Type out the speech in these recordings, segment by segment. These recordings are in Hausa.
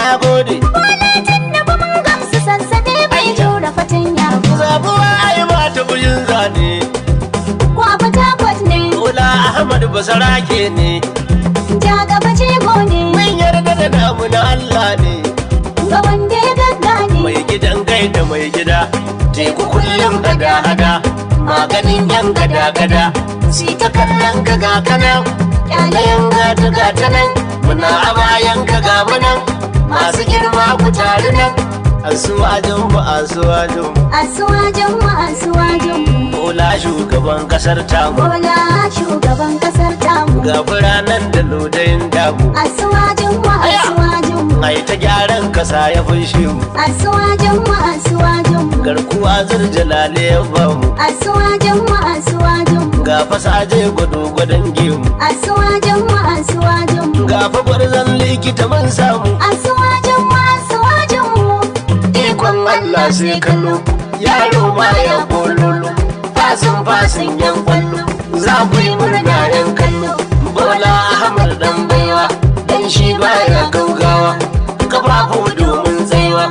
na gode. Bola Tinubu mun gamsu sansane bai jura fatanya ba. Zabuwa ai ba ta buyin zane. Kwa Fatakwat ne. Bola Ahmad Basarake ne. Ja gaba jego ne. Mun yarda da namu na Allah ne. Ga wanda ya gaggane. Mai gidan gaida mai gida. Teku kullum hada-hada. Maganin yan gada-gada. Si ta kallon ka ga kanan. Yanayin gata-gata nan. Muna a bayan ka ga munan. Masu girma ku tare nan. Asuwajen mu asuwajen mu. Asuwajen mu asuwajen mu. Bola shugaban kasar tamu. Bola shugaban kasar tamu. Ga biranen da lodayin damu. Asuwajen mu asuwajen mu. Ai ta gyaran kasa ya fushe mu. Asuwajen mu asuwajen mu. Garkuwa zurjalale ya bamu. Asuwajen mu asuwajen mu. Ga fasaje gwado-gwadon gemu. Asuwajen mu asuwajen mu. Ga fa gwarzon likita mun samu. Asuwajen mu asuwajen mu. Ikon Allah sai kallo. Yaro ma ya bololo. Fasin yan kwallo. Za ku yi murna yan kallo. Bola Ahmad dan baiwa. Dan shi baya gaugawa. Kafafu domin tsaiwa.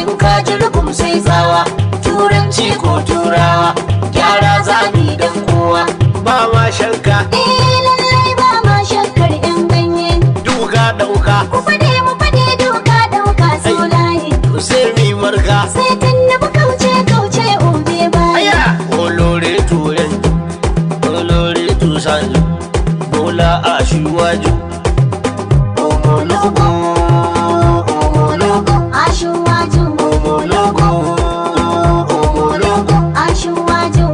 In ka ji rugum sai tsawa. Turanci ko turawa. Gyara zami dan kowa. Ba ma shakka. Lallai ba ma shakkar yan ganye. Duka dauka. Mu fade duka dauka solaye. Sai mi marka. Sai Tinubu kauce obe baya. Aya! Olore turen. Olore tusanju. Bola Aṣíwájú. Omologo. Omologo. Aṣíwájú. Omologo. Omologo. Aṣíwájú.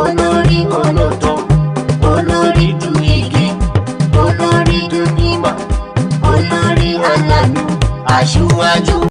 Olórí olóòótọ́. Olórí dùnìgì. Olórí dùnìmọ̀. Olórí aláàánú. Aṣíwájú.